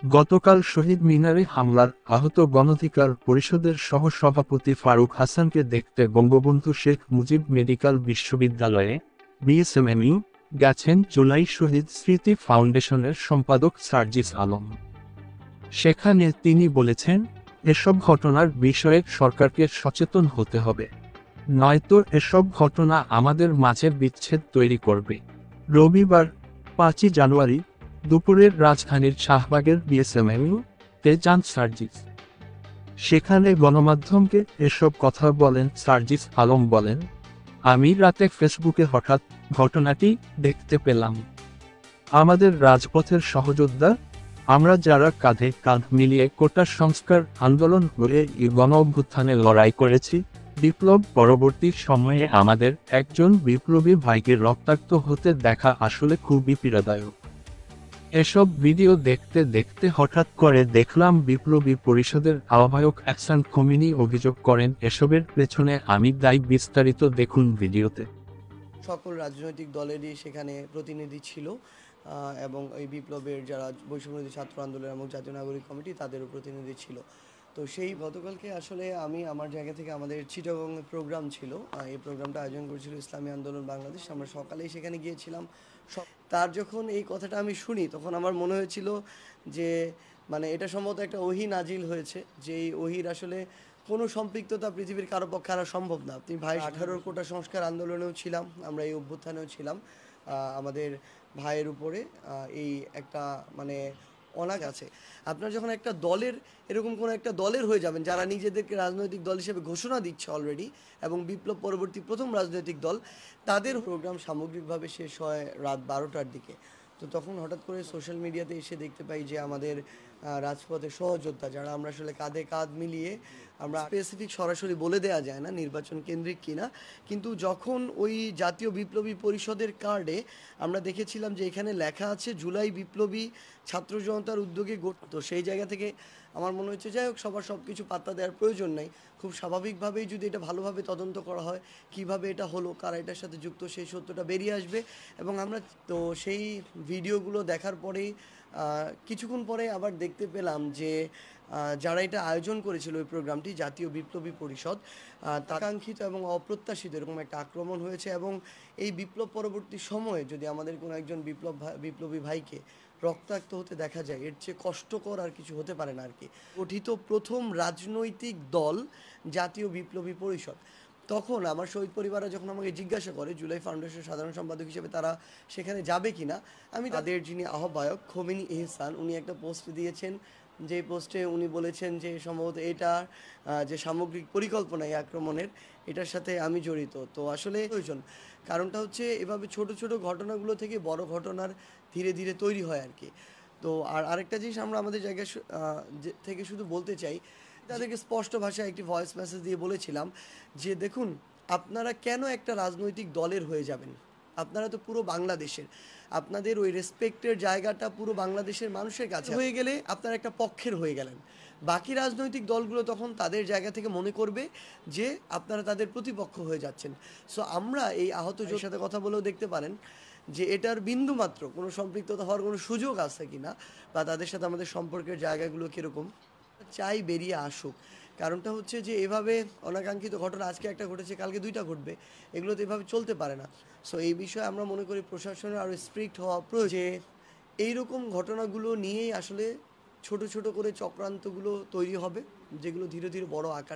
গতকাল শহীদ মিনারে হামলার আহত গণধিকার পরিষদের সহসভাপতি ফারুক হাসানকে দেখতে বঙ্গবন্ধু শেখ মুজিব মেডিকেল বিশ্ববিদ্যালয়ে বিএসএমএমইউ গেছেন জুলাই শহীদ স্মৃতি ফাউন্ডেশনের সম্পাদক সার্জিস আলম। সেখানে তিনি বলেছেন, এসব ঘটনার বিষয়ে সরকারকে সচেতন হতে হবে, নয়তো এসব ঘটনা আমাদের মাঝে বিচ্ছেদ তৈরি করবে। রবিবার 5ই জানুয়ারি দুপুরের রাজধানীর শাহবাগের বিএসএমএমইউ-তে যান সার্জিস। সেখানে গণমাধ্যমকে এসব কথা বলেন সার্জিস আলম বলেন, আমি রাতে ফেসবুকে হঠাৎ ঘটনাটি দেখতে পেলাম। আমাদের রাজপথের সহযোদ্ধা, আমরা যারা কাঁধে কাঁধ মিলিয়ে কোটা সংস্কার আন্দোলন করে গণ অভ্যুত্থানে লড়াই করেছি, বিপ্লব পরবর্তী সময়ে আমাদের একজন বিপ্লবী ভাইকে রক্তাক্ত হতে দেখা আসলে খুবই পীড়াদায়ক। এসব ভিডিও দেখতে দেখতে হঠাৎ করে দেখলাম বিপ্লবী পরিষদের আহ্বায়ক এহসান খোমেনি অভিযোগ করেন এসবের পেছনে আমি দায়ী। বিস্তারিত দেখুন ভিডিওতে। সকল রাজনৈতিক দলেরই সেখানে প্রতিনিধি ছিল এবং এই বিপ্লবের যারা বৈষম্যবিরোধী ছাত্র আন্দোলন এবং জাতীয় নাগরিক কমিটি তাদেরও প্রতিনিধি ছিল। তো সেই গতকালকে আসলে আমি আমার জায়গা থেকে আমাদের চিটাগং প্রোগ্রাম ছিল, এই প্রোগ্রামটা আয়োজন করেছিল ইসলামী আন্দোলন বাংলাদেশ। আমরা সকালেই সেখানে গিয়েছিলাম। তার যখন এই কথাটা আমি শুনি তখন আমার মনে হয়েছিল যে মানে এটা সম্ভবত একটা ওহী নাজিল হয়েছে, যে এই ওহীর আসলে কোনো সম্পৃক্ততা পৃথিবীর কারো পক্ষে আনা সম্ভব না। আপনি ভাই 18 কোটা সংস্কার আন্দোলনেও ছিলাম, আমরা এই অভ্যুত্থানেও ছিলাম। আমাদের ভাইয়ের উপরে এই একটা মানে অনাগ আছে। আপনার যখন একটা দলের এরকম কোনো একটা দলের হয়ে যাবেন যারা নিজেদেরকে রাজনৈতিক দল হিসেবে ঘোষণা দিচ্ছে অলরেডি, এবং বিপ্লব পরবর্তী প্রথম রাজনৈতিক দল, তাদের প্রোগ্রাম সামগ্রিকভাবে শেষ হয় রাত 12টার দিকে। তো তখন হঠাৎ করে সোশ্যাল মিডিয়াতে এসে দেখতে পাই যে আমাদের রাজপথের সহযোদ্ধা যারা আমরা আসলে কাঁধে কাঁধ মিলিয়ে, আমরা স্পেসিফিক সরাসরি বলে দেওয়া যায় না নির্বাচন কেন্দ্রিক কিনা, কিন্তু যখন ওই জাতীয় বিপ্লবী পরিষদের কার্ডে আমরা দেখেছিলাম যে এখানে লেখা আছে জুলাই বিপ্লবী ছাত্র জনতার উদ্যোগে তো সেই জায়গা থেকে আমার মনে হচ্ছে যাই হোক সবার সব কিছু পাত্তা দেওয়ার প্রয়োজন নাই। খুব স্বাভাবিকভাবেই যদি এটা ভালোভাবে তদন্ত করা হয়, কিভাবে এটা হলো, কারা এটার সাথে যুক্ত, সেই সত্যটা বেরিয়ে আসবে। এবং আমরা তো সেই ভিডিওগুলো দেখার পরেই কিছুক্ষণ পরে আবার দেখতে পেলাম যে যারা এটা আয়োজন করেছিল ওই প্রোগ্রামটি, জাতীয় বিপ্লবী পরিষদ, আকাঙ্ক্ষিত এবং অপ্রত্যাশিত এরকম একটা আক্রমণ হয়েছে। এবং এই বিপ্লব পরবর্তী সময়ে যদি আমাদের কোনো একজন বিপ্লবী ভাইকে রক্তাক্ত হতে দেখা যায়, এর চেয়ে কষ্টকর আর কিছু হতে পারে না আর কি। গঠিত প্রথম রাজনৈতিক দল জাতীয় বিপ্লবী পরিষদ। তখন আমার শহীদ পরিবাররা যখন আমাকে জিজ্ঞাসা করে জুলাই ফাউন্ডেশনের সাধারণ সম্পাদক হিসেবে তারা সেখানে যাবে কিনা, আমি তাদের যিনি আহ্বায়ক খোমেনি এহসান, উনি একটা পোস্ট দিয়েছেন, যে পোস্টে উনি বলেছেন যে সম্ভবত এটা যে সামগ্রিক পরিকল্পনা এই আক্রমণের, এটার সাথে আমি জড়িত। তো আসলে প্রয়োজন, কারণটা হচ্ছে এভাবে ছোট ছোট ঘটনাগুলো থেকে বড় ঘটনার ধীরে ধীরে তৈরি হয় আর কি। তো আরেকটা জিনিস আমরা আমাদের জায়গায় থেকে শুধু বলতে চাই, তাদেরকে স্পষ্ট ভাষায় একটি ভয়েস মেসেজ দিয়ে বলেছিলাম যে দেখুন, আপনারা কেন একটা রাজনৈতিক দলের হয়ে যাবেন? আপনারা তো পুরো বাংলাদেশের, আপনাদের ওই রেসপেক্টের জায়গাটা পুরো বাংলাদেশের মানুষের কাছে হয়ে গেলে আপনারা একটা পক্ষের হয়ে গেলেন। বাকি রাজনৈতিক দলগুলো তখন তাদের জায়গা থেকে মনে করবে যে আপনারা তাদের প্রতিপক্ষ হয়ে যাচ্ছেন। সো আমরা এই আহত জোর সাথে কথা বলেও দেখতে পারেন যে এটার বিন্দুমাত্র কোনো সম্পৃক্ততা হওয়ার কোনো সুযোগ আছে কিনা, বা তাদের সাথে আমাদের সম্পর্কের জায়গাগুলো কীরকম, চাই বেরিয়ে আসুক। কারণটা হচ্ছে যে এভাবে অনাকাঙ্ক্ষিত ঘটনা আজকে একটা ঘটেছে, কালকে দুইটা ঘটবে, এগুলো তো এভাবে চলতে পারে না। সো এই বিষয়ে আমরা মনে করি প্রশাসনের আরও স্ট্রিক্ট হওয়া প্রয়োজন। যে এইরকম ঘটনাগুলো নিয়েই আসলে ছোট ছোট করে চক্রান্তগুলো তৈরি হবে, যেগুলো ধীরে ধীরে বড় আকার